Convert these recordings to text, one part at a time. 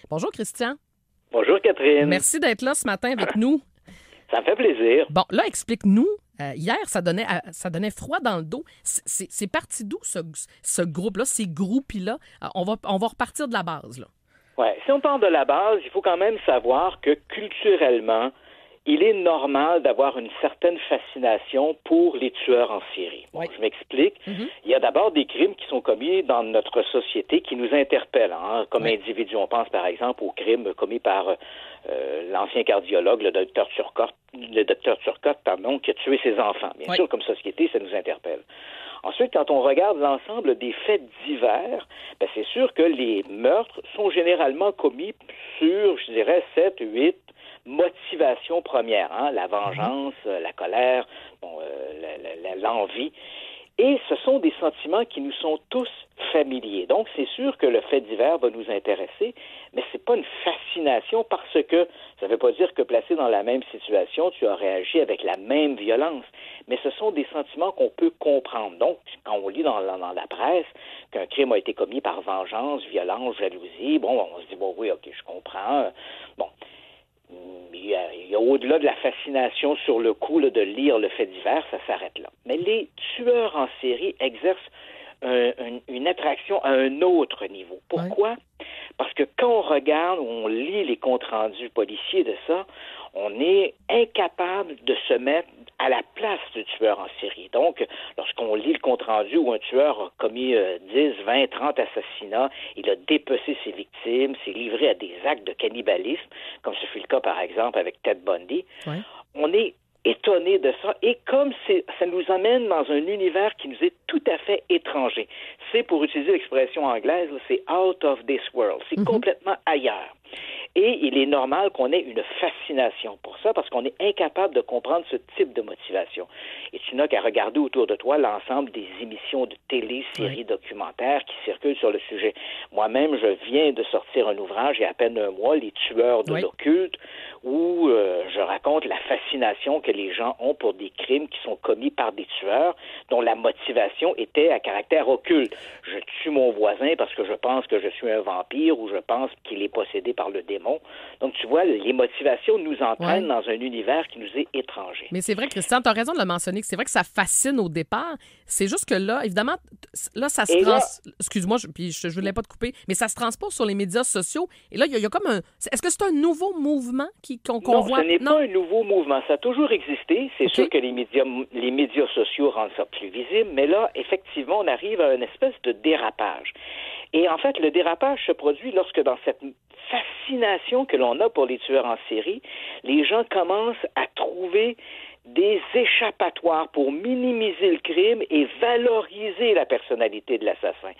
Bonjour, Christian. Bonjour, Catherine. Merci d'être là ce matin avec nous. Ça me fait plaisir. Bon, là, explique-nous. Hier, ça donnait froid dans le dos. C'est parti d'où, ce groupe-là, ces groupes-là? On va repartir de la base, là. Ouais. Si on part de la base, il faut quand même savoir que culturellement, il est normal d'avoir une certaine fascination pour les tueurs en série. Bon, je m'explique. Il y a d'abord des crimes qui sont commis dans notre société qui nous interpellent, comme individus. On pense par exemple aux crimes commis par l'ancien cardiologue, le docteur Turcotte, qui a tué ses enfants. Bien sûr, comme société, ça nous interpelle. Ensuite, quand on regarde l'ensemble des faits divers, c'est sûr que les meurtres sont généralement commis sur, je dirais, 7, 8 motivations premières, la vengeance, la colère, l'envie. Et ce sont des sentiments qui nous sont tous familiers. Donc, c'est sûr que le fait divers va nous intéresser, mais c'est pas une fascination parce que ça ne veut pas dire que placé dans la même situation, tu as réagi avec la même violence. Mais ce sont des sentiments qu'on peut comprendre. Donc, quand on lit dans la presse qu'un crime a été commis par vengeance, violence, jalousie, on se dit, oui, OK, je comprends. Il y a au-delà de la fascination sur le coup de lire le fait divers, ça s'arrête là. Mais les tueurs en série exercent une attraction à un autre niveau. Pourquoi? Parce que quand on regarde, on lit les comptes rendus policiers de ça, on est incapable de se mettre à la place du tueur en série. Donc, lorsqu'on lit le compte-rendu où un tueur a commis 10, 20, 30 assassinats, il a dépecé ses victimes, s'est livré à des actes de cannibalisme, comme ce fut le cas, par exemple, avec Ted Bundy, on est étonné de ça. Et comme ça nous amène dans un univers qui nous est tout à fait étranger. C'est, pour utiliser l'expression anglaise, c'est « out of this world ». C'est complètement ailleurs. Et il est normal qu'on ait une fascination pour ça parce qu'on est incapable de comprendre ce type de motivation. Et tu n'as qu'à regarder autour de toi l'ensemble des émissions de télé, séries, documentaires qui circulent sur le sujet. Moi-même, je viens de sortir un ouvrage il y a à peine un mois, Les tueurs de l'occulte, où je raconte la fascination que les gens ont pour des crimes qui sont commis par des tueurs dont la motivation était à caractère occulte. Je tue mon voisin parce que je pense que je suis un vampire ou je pense qu'il est possédé par le démon. Donc, tu vois, les motivations nous entraînent dans un univers qui nous est étranger. Mais c'est vrai, Christian, tu as raison de le mentionner, que c'est vrai que ça fascine au départ. C'est juste que là, évidemment, là, ça se excuse-moi, je voulais pas te couper, mais ça se transpose sur les médias sociaux. Et là, il y a comme un... Est-ce que c'est un nouveau mouvement qu'on voit? Non, ce n'est pas un nouveau mouvement. Ça a toujours existé. C'est sûr que les médias sociaux rendent ça plus visible, mais là, effectivement, on arrive à une espèce de dérapage. Et en fait, le dérapage se produit lorsque dans cette fascination que l'on a pour les tueurs en série, les gens commencent à trouver des échappatoires pour minimiser le crime et valoriser la personnalité de l'assassin.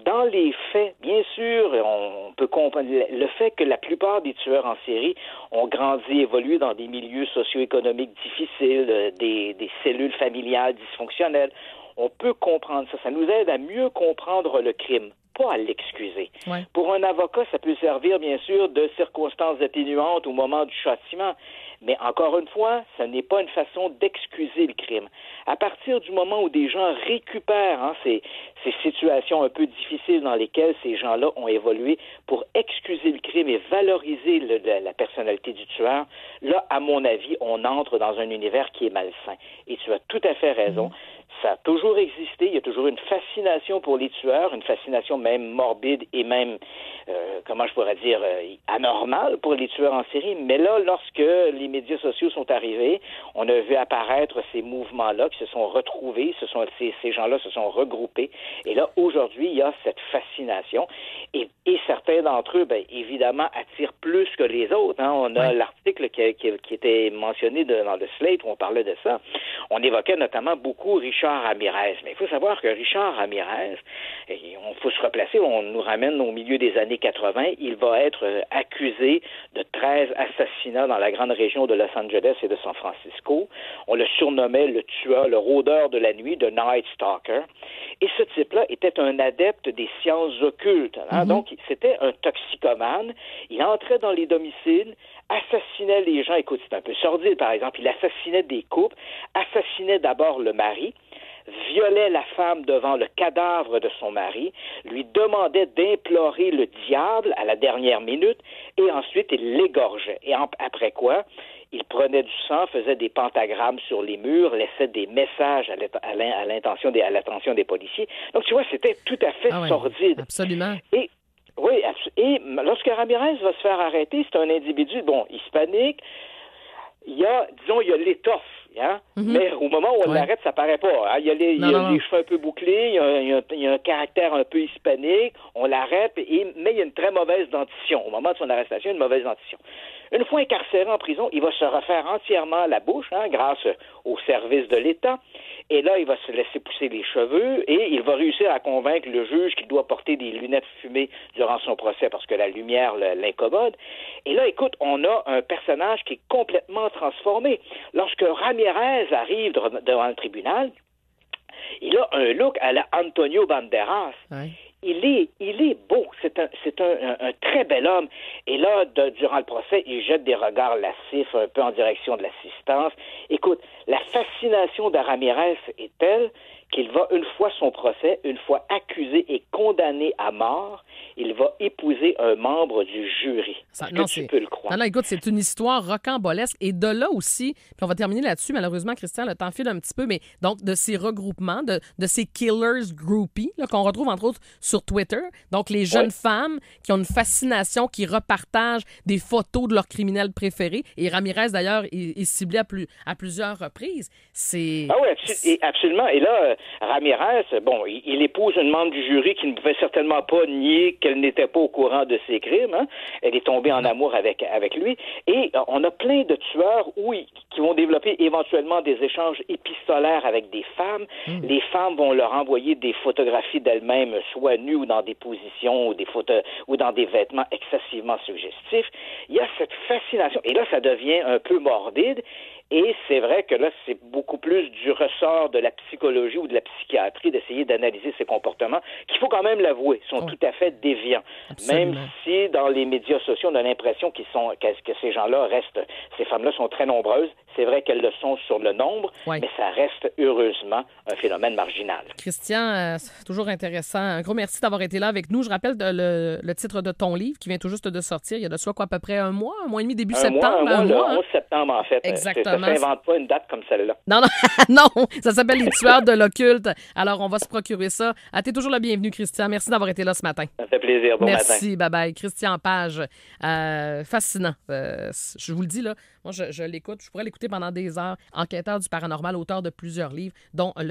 Dans les faits, bien sûr, on peut comprendre le fait que la plupart des tueurs en série ont grandi, évolué dans des milieux socio-économiques difficiles, des cellules familiales dysfonctionnelles. On peut comprendre ça. Ça nous aide à mieux comprendre le crime, pas à l'excuser. Pour un avocat, ça peut servir, bien sûr, de circonstances atténuantes au moment du châtiment. Mais encore une fois, ce n'est pas une façon d'excuser le crime. À partir du moment où des gens récupèrent ces situations un peu difficiles dans lesquelles ces gens-là ont évolué pour excuser le crime et valoriser la personnalité du tueur, là, à mon avis, on entre dans un univers qui est malsain. Et tu as tout à fait raison. Ça a toujours existé. Il y a toujours une fascination pour les tueurs, une fascination même morbide et même, anormale pour les tueurs en série. Mais là, lorsque les médias sociaux sont arrivés, on a vu apparaître ces mouvements-là qui se sont retrouvés, ces gens-là se sont regroupés. Et là, aujourd'hui, il y a cette fascination. Et certains d'entre eux, évidemment, attirent plus que les autres. On a l'article qui était mentionné dans le Slate où on parlait de ça. On évoquait notamment beaucoup Richard Ramirez. Mais il faut savoir que Richard Ramirez, on faut se replacer, on nous ramène au milieu des années 80, il va être accusé de 13 assassinats dans la grande région de Los Angeles et de San Francisco. On le surnommait le tueur, le rôdeur de la nuit, de Night Stalker. Et ce type-là était un adepte des sciences occultes. Donc, c'était un toxicomane. Il entrait dans les domiciles, assassinait les gens. Écoute, c'est un peu sordide, par exemple. Il assassinait des couples, assassinait d'abord le mari, violait la femme devant le cadavre de son mari, lui demandait d'implorer le diable à la dernière minute, et ensuite il l'égorgeait. Et après quoi, il prenait du sang, faisait des pentagrammes sur les murs, laissait des messages à l'attention des policiers. Donc, tu vois, c'était tout à fait sordide. Absolument. Et lorsque Ramirez va se faire arrêter, c'est un individu, hispanique. Il y a l'étoffe, hein? Mais au moment où on l'arrête, ça paraît pas. Hein? Il y a les cheveux un peu bouclés, il y a un caractère un peu hispanique, on l'arrête, mais il y a une très mauvaise dentition. Au moment de son arrestation, une mauvaise dentition. Une fois incarcéré en prison, il va se refaire entièrement la bouche, hein, grâce au service de l'État. Et là, il va se laisser pousser les cheveux et il va réussir à convaincre le juge qu'il doit porter des lunettes fumées durant son procès parce que la lumière l'incommode. Et là, écoute, on a un personnage qui est complètement transformé. Lorsque Ramirez arrive devant le tribunal, il a un look à la Antonio Banderas. Ouais. Il est beau. C'est un très bel homme. Et là, durant le procès, il jette des regards lascifs un peu en direction de l'assistance. Écoute, la fascination de Ramirez est telle qu'il va, une fois son procès, une fois accusé et condamné à mort, il va épouser un membre du jury. Tu peux le croire? Non, écoute, c'est une histoire rocambolesque. Et de là aussi, puis on va terminer là-dessus, malheureusement, Christian, le temps file un petit peu, mais donc de ces regroupements, de ces killers groupies, là, qu'on retrouve entre autres sur Twitter. Donc les jeunes femmes qui ont une fascination, qui repartagent des photos de leurs criminels préférés. Et Ramirez, d'ailleurs, est ciblé à plusieurs reprises. Absolument. Et là, Ramirez, il épouse une membre du jury qui ne pouvait certainement pas nier qu'elle n'était pas au courant de ses crimes. Hein. Elle est tombée en amour avec lui. Et on a plein de tueurs qui vont développer éventuellement des échanges épistolaires avec des femmes. Les femmes vont leur envoyer des photographies d'elles-mêmes, soit nues ou dans des positions ou dans des vêtements excessivement suggestifs. Il y a cette fascination. Et là, ça devient un peu morbide. Et c'est vrai que là, c'est beaucoup plus du ressort de la psychologie ou de la psychiatrie d'essayer d'analyser ces comportements, qu'il faut quand même l'avouer, sont tout à fait déviants. Absolument. Même si dans les médias sociaux, on a l'impression que ces gens-là restent, ces femmes-là sont très nombreuses. C'est vrai qu'elles le sont sur le nombre, mais ça reste heureusement un phénomène marginal. Christian, c'est toujours intéressant. Un gros merci d'avoir été là avec nous. Je rappelle le titre de ton livre qui vient tout juste de sortir. Il y a de cela à peu près un mois et demi, début septembre. Un mois, le 11 septembre, en fait. Exactement. Ça s'invente pas une date comme celle-là. Non, ça s'appelle Les tueurs de l'occulte. Alors, on va se procurer ça. T'es toujours le bienvenu, Christian. Merci d'avoir été là ce matin. Ça fait plaisir. Bon matin. Merci, bye-bye. Christian Page, fascinant. Je vous le dis, là, moi, je l'écoute. Je pourrais l'écouter pendant des heures. Enquêteur du paranormal, auteur de plusieurs livres, dont